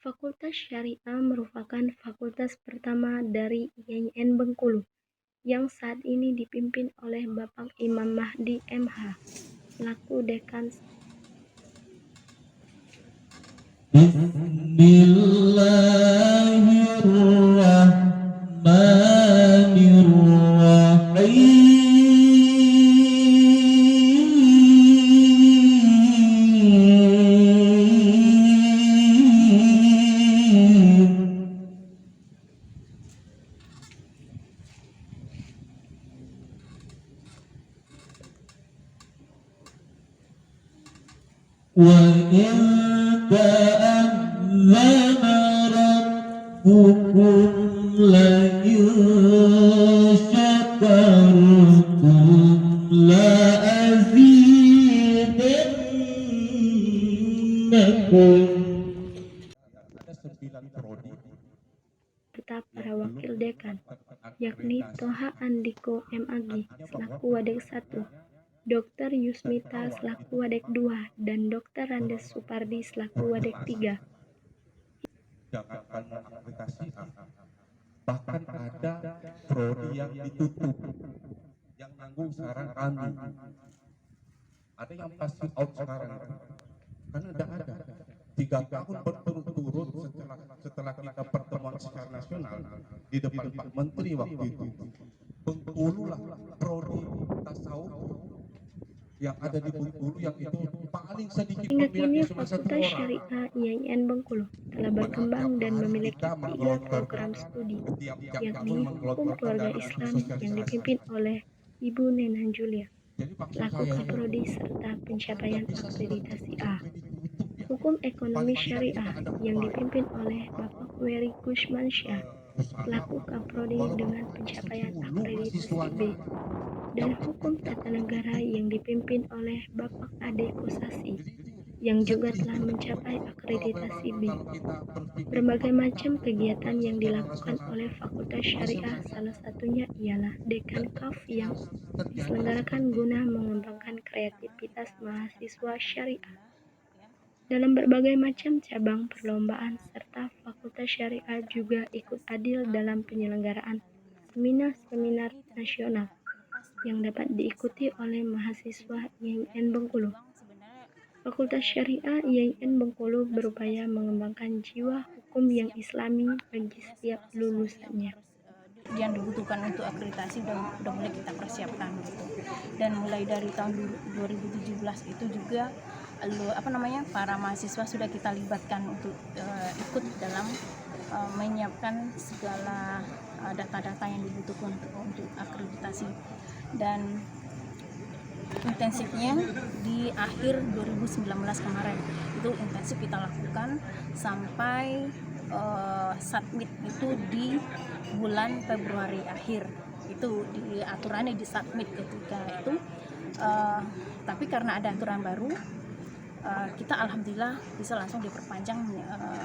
Fakultas Syariah merupakan fakultas pertama dari IAIN Bengkulu yang saat ini dipimpin oleh Bapak Imam Mahdi MH selaku Dekan. وَإِن تَأَذَّنَ رَبُّكُمْ لَئِن شَكَرْتُمْ لَأَزِيدَنَّكُمْ. Ada 9 prodi Serta para wakil dekan, yakni Toha Andiko MAG selaku Wadek 1, Dr. Yusmita selaku Wadek 2, dan Dr. Randes Supardi selaku Wadek 3. Jangankan aplikasi A, bahkan ada prodi yang ditutup, yang nanggung sekarang kami. Ada yang pasti out sekarang, karena ada 3 tahun berturut-turut setelah kita pertemuan secara nasional di depan Pak Menteri waktu itu. Bengkulu lah prodi tasawuf yang ada di Bengkulu yang itu paling sedikit Hingga kini peminatnya cuma 1 Fakultas orang. Syariah IAIN Bengkulu telah berkembang dan memiliki 3 program studi, yakni Hukum Keluarga Islam yang dipimpin oleh Ibu Nenan Julia selaku Kaprodi serta pencapaian akreditasi A. Hukum Ekonomi Syariah yang dipimpin oleh Bapak Wery Gusmansyah selaku Kaprodi dengan pencapaian akreditasi B. Dan Hukum Tata Negara yang dipimpin oleh Bapak Ade Kosasi yang juga telah mencapai akreditasi B. Berbagai macam kegiatan yang dilakukan oleh Fakultas Syariah, salah satunya ialah Dekan KAF yang diselenggarakan guna mengembangkan kreativitas mahasiswa syariah dalam berbagai macam cabang perlombaan, serta Fakultas Syariah juga ikut adil dalam penyelenggaraan seminar-seminar nasional yang dapat diikuti oleh mahasiswa IAIN Bengkulu. Fakultas Syariah IAIN Bengkulu berupaya mengembangkan jiwa hukum yang islami bagi setiap lulusannya. Yang dibutuhkan untuk akreditasi udah mulai kita persiapkan gitu. Dan mulai dari tahun 2017 itu juga para mahasiswa sudah kita libatkan untuk ikut dalam menyiapkan segala data-data yang dibutuhkan untuk akreditasi. Dan intensifnya di akhir 2019 kemarin itu intensif kita lakukan sampai submit itu di bulan Februari akhir, itu di aturannya di submit ketika itu, tapi karena ada aturan baru kita alhamdulillah bisa langsung diperpanjang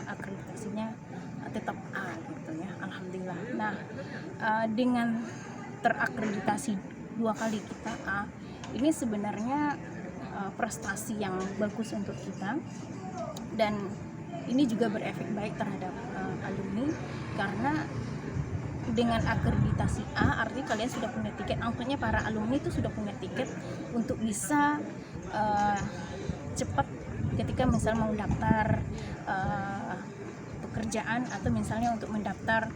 akreditasinya tetap A gitu ya, alhamdulillah. Nah, dengan terakreditasi 2 kali kita A, ini sebenarnya prestasi yang bagus untuk kita, dan ini juga berefek baik terhadap alumni, karena dengan akreditasi A artinya kalian sudah punya tiket, artinya para alumni itu sudah punya tiket untuk bisa cepat ketika misalnya mau daftar pekerjaan, atau misalnya untuk mendaftar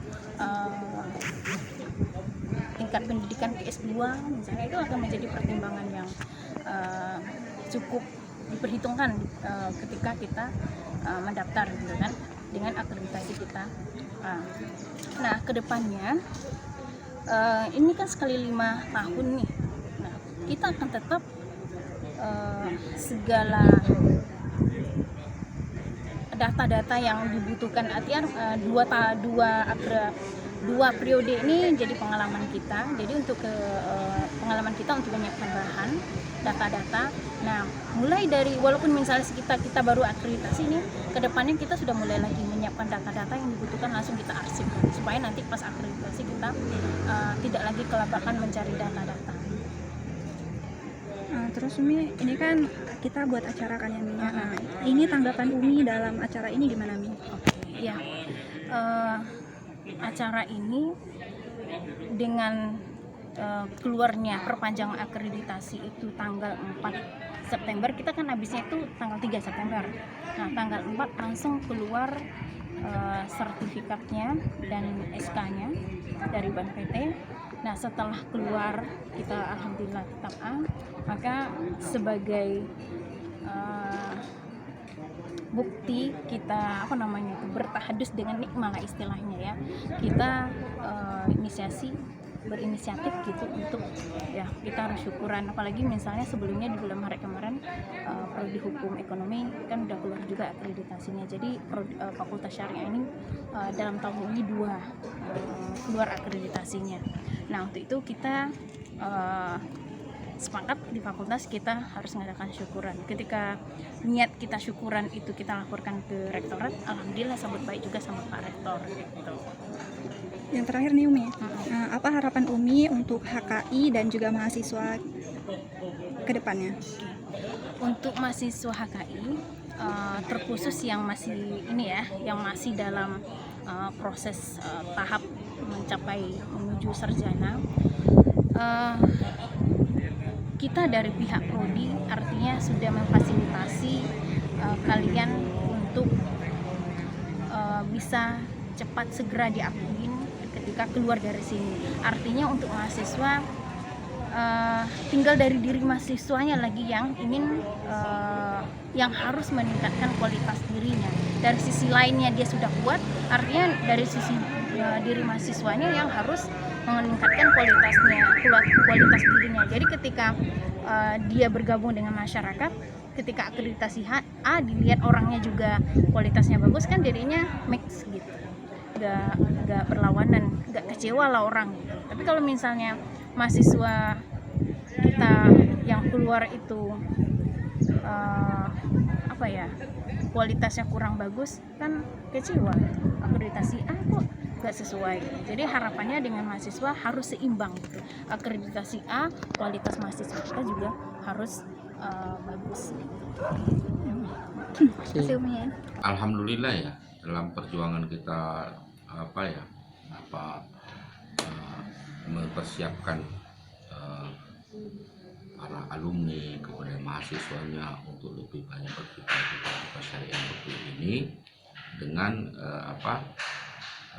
tingkat pendidikan ke S2 misalnya, itu akan menjadi pertimbangan yang cukup diperhitungkan ketika kita mendaftar gitu kan, dengan akreditasi kita. Nah, kedepannya ini kan sekali 5 tahun nih. Nah, kita akan tetap segala data-data yang dibutuhkan, artinya dua periode ini jadi pengalaman kita. Jadi untuk pengalaman kita untuk menyiapkan bahan data-data. Nah, mulai dari walaupun misalnya kita baru akreditasi ini, kedepannya kita sudah mulai lagi menyiapkan data-data yang dibutuhkan, langsung kita arsip supaya nanti pas akreditasi kita tidak lagi kelabakan mencari data-data. Terus Umi, ini kan kita buat acara kan ya Mi. Ini tanggapan Umi dalam acara ini gimana Mi? Oke. Ya, eh, acara ini dengan keluarnya perpanjangan akreditasi itu tanggal 4 September, kita kan habisnya itu tanggal 3 September. Nah, tanggal 4 langsung keluar sertifikatnya dan SK-nya dari Ban PT. Nah, setelah keluar kita alhamdulillah tetap A, maka sebagai bukti kita bertahadus dengan nikmah lah istilahnya ya, kita berinisiatif gitu untuk ya kita harus syukuran, apalagi misalnya sebelumnya di bulan Maret kemarin prodi hukum ekonomi kan udah keluar juga akreditasinya. Jadi fakultas syariah ini dalam tahun ini keluar akreditasinya. Nah, untuk itu kita sepakat di fakultas kita harus mengadakan syukuran. Ketika niat kita syukuran itu kita laporkan ke rektorat, alhamdulillah sambut baik juga sama Pak Rektor gitu. Yang terakhir nih Umi, apa harapan Umi untuk HKI dan juga mahasiswa ke depannya? Untuk mahasiswa HKI, terkhusus yang masih yang masih dalam proses tahap menuju sarjana, kita dari pihak prodi artinya sudah memfasilitasi kalian untuk bisa cepat segera diakuin ketika keluar dari sini. Artinya untuk mahasiswa tinggal dari diri mahasiswanya lagi yang ingin yang harus meningkatkan kualitas dirinya. Dari sisi lainnya dia sudah kuat, artinya dari sisi diri mahasiswanya yang harus meningkatkan kualitas dirinya. Jadi ketika dia bergabung dengan masyarakat, ketika akreditasi A dilihat orangnya juga kualitasnya bagus, kan jadinya mix gitu, gak berlawanan, gak kecewa lah orang gitu. Tapi kalau misalnya mahasiswa kita yang keluar itu kualitasnya kurang bagus, kan kecewa, akreditasi A kok gak sesuai. Jadi harapannya dengan mahasiswa harus seimbang gitu. Akreditasi A, kualitas mahasiswa kita juga harus bagus. Alhamdulillah ya, dalam perjuangan kita mempersiapkan para alumni kepada mahasiswanya untuk lebih banyak berkiprah syariah ini dengan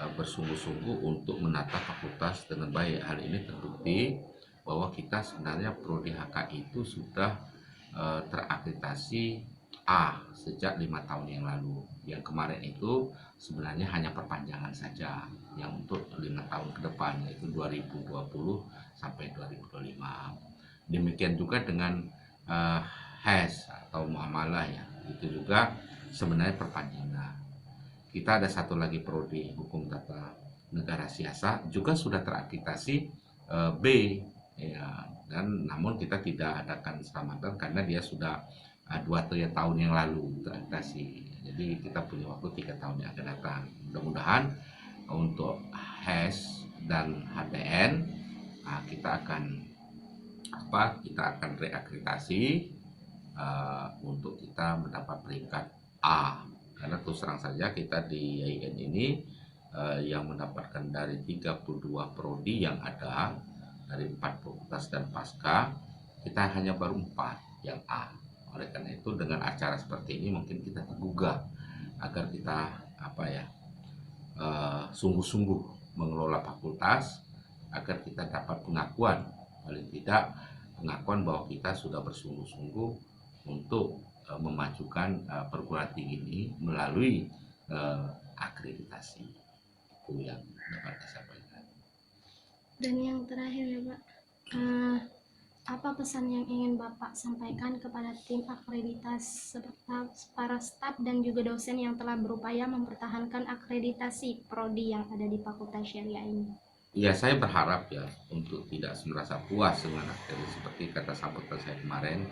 bersungguh-sungguh untuk menata fakultas dengan baik. Hal ini terbukti bahwa kita sebenarnya prodi HKI itu sudah terakreditasi A sejak 5 tahun yang lalu. Yang kemarin itu sebenarnya hanya perpanjangan saja yang untuk 5 tahun ke depan, yaitu 2020 sampai 2025. Demikian juga dengan HES atau muamalah ya, itu juga sebenarnya perpanjangan. Kita ada satu lagi prodi hukum tata negara siasa juga sudah terakreditasi B ya, dan namun kita tidak adakan selamatan karena dia sudah 2-3 tahun yang lalu terakreditasi. Jadi kita punya waktu 3 tahun yang akan datang. Mudah-mudahan untuk HES dan HTN kita akan reakreditasi untuk kita mendapat peringkat A. Karena terus terang saja kita di IAIN ini yang mendapatkan dari 32 prodi yang ada, dari 4 fakultas dan pasca, kita hanya baru 4 yang A. Oleh karena itu dengan acara seperti ini mungkin kita tergugah agar kita sungguh-sungguh mengelola fakultas agar kita dapat pengakuan, paling tidak pengakuan bahwa kita sudah bersungguh-sungguh untuk memajukan perguruan tinggi ini melalui akreditasi. Itu yang dapat saya sampaikan. Dan yang terakhir ya Pak, apa pesan yang ingin Bapak sampaikan kepada tim akreditas serta para staf dan juga dosen yang telah berupaya mempertahankan akreditasi prodi yang ada di Fakultas Syariah ini? Ya, saya berharap ya untuk tidak merasa puas dengan akreditasi seperti kata sambutan saya kemarin.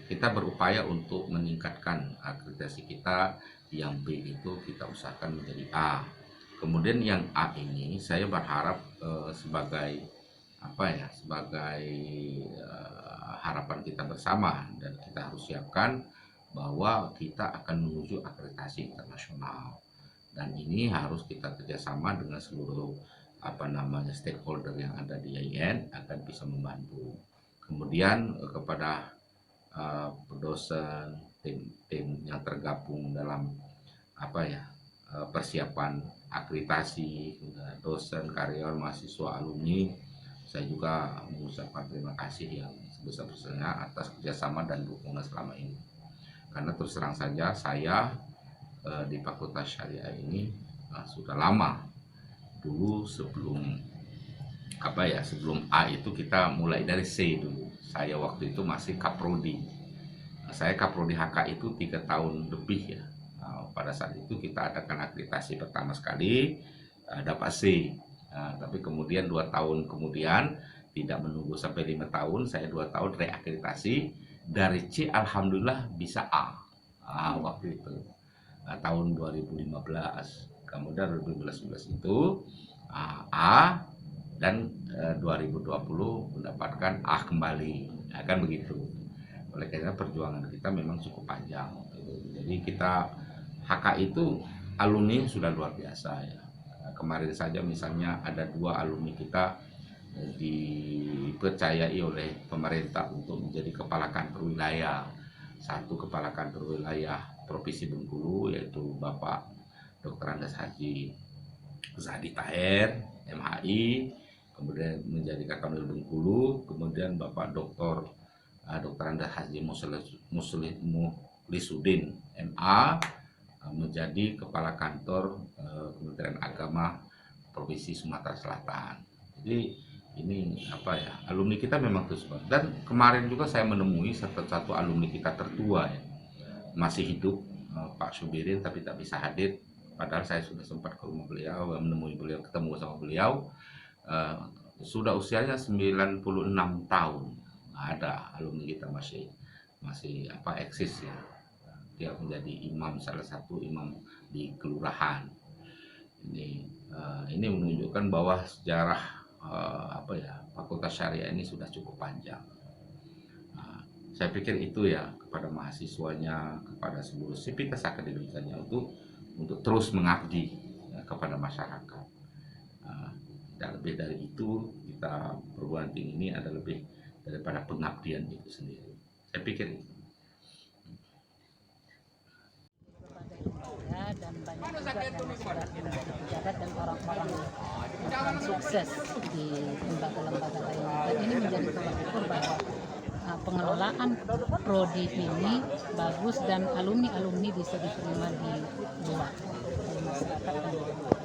Kita berupaya untuk meningkatkan akreditasi kita, yang B itu kita usahakan menjadi A. Kemudian yang A ini saya berharap sebagai harapan kita bersama, dan kita harus siapkan bahwa kita akan menuju akreditasi internasional. dan ini harus kita kerjasama dengan seluruh stakeholder yang ada di IAIN agar bisa membantu. Kemudian kepada dosen, tim yang tergabung dalam persiapan akreditasi, dosen, karyawan, mahasiswa, alumni, saya juga mengucapkan terima kasih yang sebesar-besarnya atas kerjasama dan dukungan selama ini. Karena terus terang saja saya di Fakultas Syariah ini sudah lama. Dulu sebelum A itu kita mulai dari C dulu. Saya waktu itu masih kaprodi. Saya kaprodi HK itu 3 tahun lebih ya. Pada saat itu kita adakan akreditasi pertama sekali dapat C. Tapi kemudian 2 tahun kemudian, tidak menunggu sampai 5 tahun, saya 2 tahun reakreditasi dari C, alhamdulillah bisa A. Waktu itu tahun 2015. Kemudian 2015 itu A, dan 2020 mendapatkan A kembali, kan begitu. Oleh karena perjuangan kita memang cukup panjang. Jadi kita HK itu alumni sudah luar biasa ya. Kemarin saja misalnya ada 2 alumni kita dipercayai oleh pemerintah untuk menjadi kepala kantor wilayah. Satu kepala kantor wilayah Provinsi Bengkulu yaitu Bapak Dr. Andes Haji Zahdi Taher, MHI, kemudian menjadi Kakanwil Bengkulu, kemudian Bapak Dr. Andes Haji Muslisudin, MA, menjadi kepala kantor Kementerian Agama Provinsi Sumatera Selatan. Jadi ini alumni kita memang terus. Dan kemarin juga saya menemui satu alumni kita tertua ya, masih hidup, Pak Subirin, tapi tak bisa hadir. Padahal saya sudah sempat ke rumah beliau, menemui beliau, ketemu sama beliau. Sudah usianya 96 tahun. Ada alumni kita masih eksis ya. Dia menjadi imam, salah satu imam di kelurahan. Ini menunjukkan bahwa sejarah Fakultas Syariah ini sudah cukup panjang. Saya pikir itu ya, kepada mahasiswanya, kepada seluruh sivitas akademikanya untuk terus mengabdi kepada masyarakat. Dan lebih dari itu, kita perguruan tinggi ini ada lebih daripada pengabdian itu sendiri. Saya pikir itu. Dan banyak juga yang sudah menjadi pejabat dan orang-orang yang sukses di lembaga-lembaga lain. Dan ini menjadi tolak ukur bahwa pengelolaan prodi ini bagus dan alumni-alumni bisa diterima di luar, di masyarakat dan di luar.